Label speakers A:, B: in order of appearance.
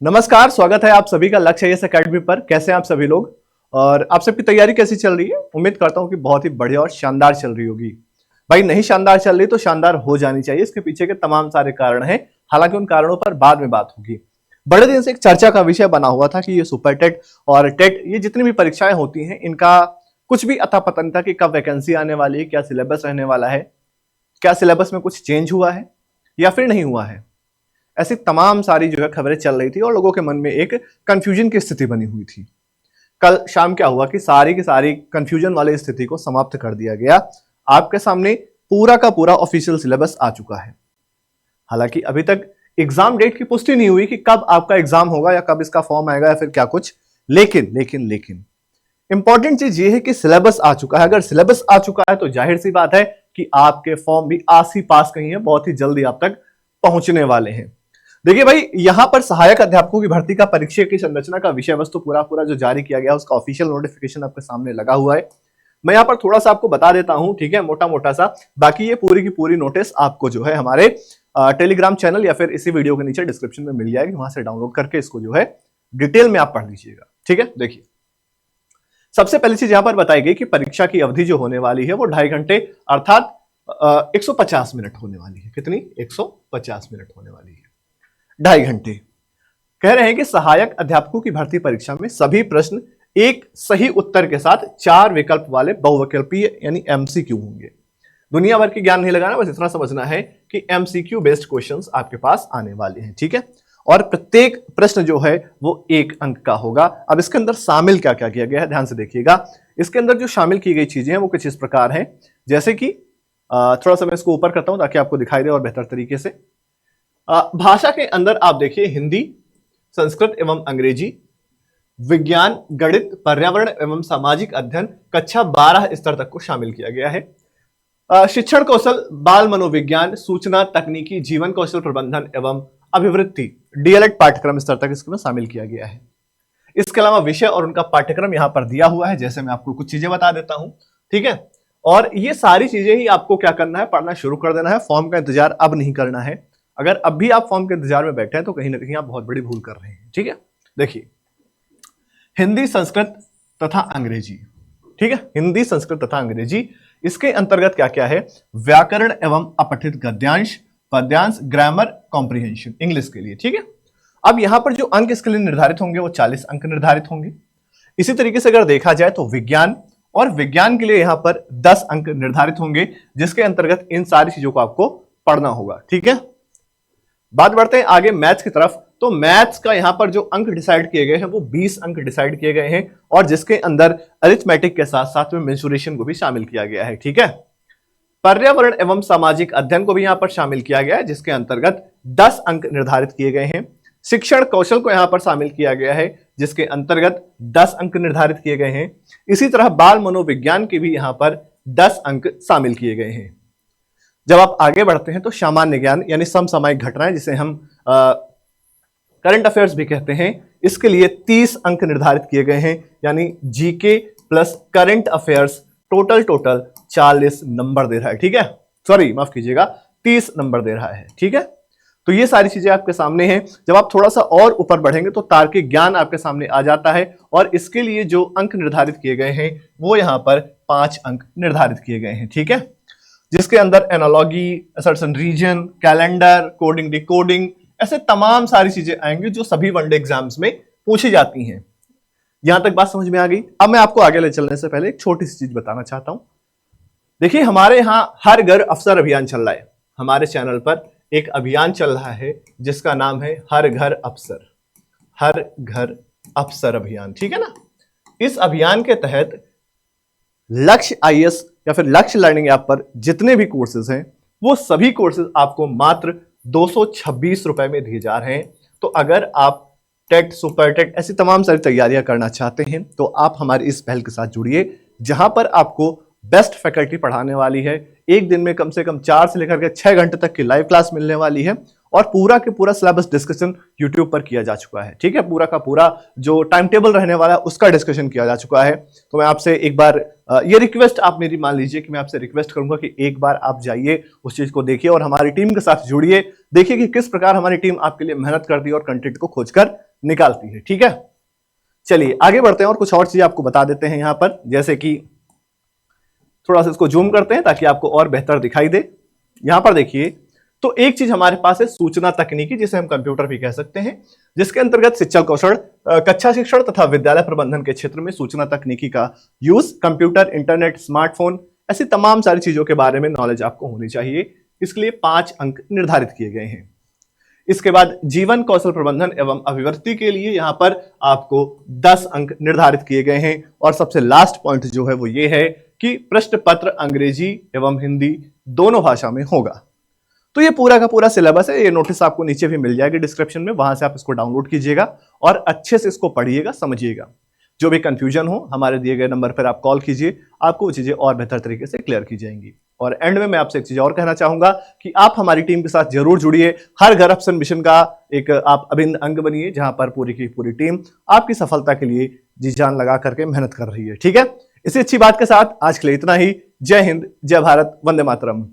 A: नमस्कार, स्वागत है आप सभी का लक्ष्य आईएएस एकेडमी पर। कैसे हैं आप सभी लोग और आप सबकी तैयारी कैसी चल रही है? उम्मीद करता हूं कि बहुत ही बढ़िया और शानदार चल रही होगी। भाई नहीं शानदार चल रही तो शानदार हो जानी चाहिए। इसके पीछे के तमाम सारे कारण हैं, हालांकि उन कारणों पर बाद में बात होगी। बड़े दिन से एक चर्चा का विषय बना हुआ था कि ये सुपर टेट और टेट, ये जितनी भी परीक्षाएं होती हैं, इनका कुछ भी अता पता नहीं था कि कब वैकेंसी आने वाली है, क्या सिलेबस रहने वाला है, क्या सिलेबस में कुछ चेंज हुआ है या फिर नहीं हुआ है। ऐसी तमाम सारी जो है खबरें चल रही थी और लोगों के मन में एक कंफ्यूजन की स्थिति बनी हुई थी। कल शाम क्या हुआ कि सारी की सारी कंफ्यूजन वाली स्थिति को समाप्त कर दिया गया। आपके सामने पूरा का पूरा ऑफिशियल सिलेबस आ चुका है। हालांकि अभी तक एग्जाम डेट की पुष्टि नहीं हुई कि कब आपका एग्जाम होगा या कब इसका फॉर्म आएगा या फिर क्या कुछ। लेकिन इंपॉर्टेंट चीज ये है कि सिलेबस आ चुका है। अगर सिलेबस आ चुका है तो जाहिर सी बात है कि आपके फॉर्म भी आस ही पास कहीं है, बहुत ही जल्दी आप तक पहुंचने वाले हैं। देखिए भाई, यहां पर सहायक अध्यापकों की भर्ती का परीक्षा की संरचना का विषय वस्तु पूरा जो जारी किया गया उसका ऑफिशियल नोटिफिकेशन आपके सामने लगा हुआ है। मैं यहां पर थोड़ा सा आपको बता देता हूं, ठीक है, मोटा मोटा सा। बाकी ये पूरी की पूरी नोटिस आपको जो है हमारे टेलीग्राम चैनल या फिर इसी वीडियो के नीचे डिस्क्रिप्शन में मिल जाएगी। वहां से डाउनलोड करके इसको जो है डिटेल में आप पढ़ लीजिएगा, ठीक है। देखिए, सबसे पहली चीज यहां पर बताई गई कि परीक्षा की अवधि जो होने वाली है वो 2.5 घंटे अर्थात 150 मिनट होने वाली है। कितनी? 150 मिनट होने वाली है, 2.5 घंटे। कह रहे हैं कि सहायक अध्यापकों की भर्ती परीक्षा में सभी प्रश्न एक सही उत्तर के साथ 4 विकल्प वाले बहुविकल्पीय यानी एमसीक्यू होंगे। दुनिया भर की ज्ञान नहीं लगाना, बस इतना समझना है कि एमसीक्यू बेस्ड क्वेश्चंस आपके पास आने वाले हैं, ठीक है। और प्रत्येक प्रश्न जो है वो 1 अंक का होगा। अब इसके अंदर शामिल क्या क्या किया गया है, ध्यान से देखिएगा। इसके अंदर जो शामिल की गई चीजें हैं वो कुछ इस प्रकार हैं, जैसे कि थोड़ा सा मैं इसको ऊपर करता हूं ताकि आपको दिखाई दे और बेहतर तरीके से। भाषा के अंदर आप देखिए हिंदी, संस्कृत एवं अंग्रेजी, विज्ञान, गणित, पर्यावरण एवं सामाजिक अध्ययन कक्षा 12 स्तर तक को शामिल किया गया है। शिक्षण कौशल, बाल मनोविज्ञान, सूचना तकनीकी, जीवन कौशल प्रबंधन एवं अभिवृत्ति, डीएलएड पाठ्यक्रम स्तर तक इसमें शामिल किया गया है। इसके अलावा विषय और उनका पाठ्यक्रम यहां पर दिया हुआ है, जैसे मैं आपको कुछ चीजें बता देता हूं, ठीक है। और ये सारी चीजें ही आपको क्या करना है, पढ़ना शुरू कर देना है। फॉर्म का इंतजार अब नहीं करना है। अगर अब भी आप फॉर्म के इंतजार में बैठे हैं तो कहीं ना कहीं आप बहुत बड़ी भूल कर रहे हैं, ठीक है। देखिए, हिंदी, संस्कृत तथा अंग्रेजी, ठीक है, हिंदी, संस्कृत तथा अंग्रेजी। इसके अंतर्गत क्या क्या है? व्याकरण एवं अपठित गद्यांश, पद्यांश, ग्रामर, कॉम्प्रिहेंशन इंग्लिश के लिए, ठीक है। अब यहां पर जो अंक इसके लिए निर्धारित होंगे वो 40 अंक निर्धारित होंगे। इसी तरीके से अगर देखा जाए तो विज्ञान, और विज्ञान के लिए यहां पर 10 अंक निर्धारित होंगे, जिसके अंतर्गत इन सारी चीजों को आपको पढ़ना होगा, ठीक है। बात बढ़ते हैं आगे मैथ्स की तरफ। तो मैथ्स का यहां पर जो अंक डिसाइड किए गए हैं वो 20 अंक डिसाइड किए गए हैं, और जिसके अंदर अरिथमेटिक के साथ साथ में मेंसुरेशन को भी शामिल किया गया है, ठीक है। पर्यावरण एवं सामाजिक अध्ययन को भी यहां पर शामिल किया गया है, जिसके अंतर्गत 10 अंक निर्धारित किए गए हैं। शिक्षण कौशल को यहां पर शामिल किया गया है, जिसके अंतर्गत 10 अंक निर्धारित किए गए हैं। इसी तरह बाल मनोविज्ञान के भी यहां पर 10 अंक शामिल किए गए हैं। जब आप आगे बढ़ते हैं तो सामान्य ज्ञान यानी समसामयिक घटनाएं, जिसे हम करंट अफेयर्स भी कहते हैं, इसके लिए 30 अंक निर्धारित किए गए हैं, यानी GK plus current affairs total 40 number दे रहा है, ठीक है। सॉरी, माफ कीजिएगा, 30 नंबर दे रहा है, ठीक है। तो ये सारी चीजें आपके सामने हैं। जब आप थोड़ा सा और ऊपर बढ़ेंगे तो तार्किक ज्ञान आपके सामने आ जाता है, और इसके लिए जो अंक निर्धारित किए गए हैं वो यहां पर 5 अंक निर्धारित किए गए हैं, ठीक है। जिसके अंदर analogy, assertion reason, calendar, coding, decoding, ऐसे तमाम सारी चीजें आएंगी जो सभी वनडे एग्जाम्स में पूछी जाती हैं। यहां तक बात समझ में आ गई। अब मैं आपको आगे ले चलने से पहले एक छोटी सी चीज बताना चाहता हूं। देखिए, हमारे यहां हर घर अफसर अभियान चल रहा है। हमारे चैनल पर एक अभियान चल रहा है जिसका नाम है हर घर अफसर, हर घर अफसर अभियान, ठीक है ना। इस अभियान के तहत लक्ष्य आईएएस या फिर लक्ष्य लर्निंग ऐप पर जितने भी कोर्सेज हैं वो सभी कोर्सेज आपको मात्र 226 रुपए में दिए जा रहे हैं। तो अगर आप टेट, सुपर टेट ऐसी तमाम सारी तैयारियां करना चाहते हैं तो आप हमारी इस पहल के साथ जुड़िए, जहां पर आपको बेस्ट फैकल्टी पढ़ाने वाली है। एक दिन में कम से कम 4 से लेकर के 6 घंटे तक की लाइव क्लास मिलने वाली है, और पूरा के पूरा सिलेबस डिस्कशन यूट्यूब पर किया जा चुका है। ठीक है, पूरा का पूरा जो टाइम टेबल रहने वाला है उसका डिस्कशन किया जा चुका है। तो मैं आपसे एक बार ये रिक्वेस्ट आप मेरी मान लीजिए कि मैं आपसे रिक्वेस्ट करूंगा कि एक बार आप जाइए उस चीज को देखिए और हमारी टीम के साथ जुड़िए, देखिए कि किस प्रकार हमारी टीम आपके लिए मेहनत करती है और कंटेंट को खोजकर निकालती है। ठीक है, चलिए आगे बढ़ते हैं और कुछ और चीज आपको बता देते हैं यहां पर, जैसे कि थोड़ा सा इसको जूम करते हैं ताकि आपको और बेहतर दिखाई दे। यहां पर देखिए, तो एक चीज हमारे पास है सूचना तकनीकी, जिसे हम कंप्यूटर भी कह सकते हैं, जिसके अंतर्गत शिक्षण कौशल, कक्षा शिक्षण तथा विद्यालय प्रबंधन के क्षेत्र में सूचना तकनीकी का यूज, कंप्यूटर, इंटरनेट, स्मार्टफोन, ऐसी तमाम सारी चीजों के बारे में नॉलेज आपको होनी चाहिए। इसके लिए 5 अंक निर्धारित किए गए हैं। इसके बाद जीवन कौशल प्रबंधन एवं अभिवृद्धि के लिए यहां पर आपको 10 अंक निर्धारित किए गए हैं। और सबसे लास्ट पॉइंट जो है वो ये है कि प्रश्न पत्र अंग्रेजी एवं हिंदी दोनों भाषा में होगा। तो ये पूरा का पूरा सिलेबस है, ये नोटिस आपको नीचे भी मिल जाएगी डिस्क्रिप्शन में, वहां से आप इसको डाउनलोड कीजिएगा और अच्छे से इसको पढ़िएगा, समझिएगा। जो भी कंफ्यूजन हो हमारे दिए गए नंबर पर आप कॉल कीजिए, आपको वो चीजें और बेहतर तरीके से क्लियर की जाएंगी। और एंड में मैं आपसे एक चीज और कहना चाहूंगा कि आप हमारी टीम के साथ जरूर जुड़िए। हर घर ऑप्शन मिशन का एक आप अभिन्न अंग बनिए, जहां पर पूरी की पूरी टीम आपकी सफलता के लिए जी जान लगा करके मेहनत कर रही है। ठीक है, इसी अच्छी बात के साथ आज के लिए इतना ही। जय हिंद, जय भारत, वंदे मातरम।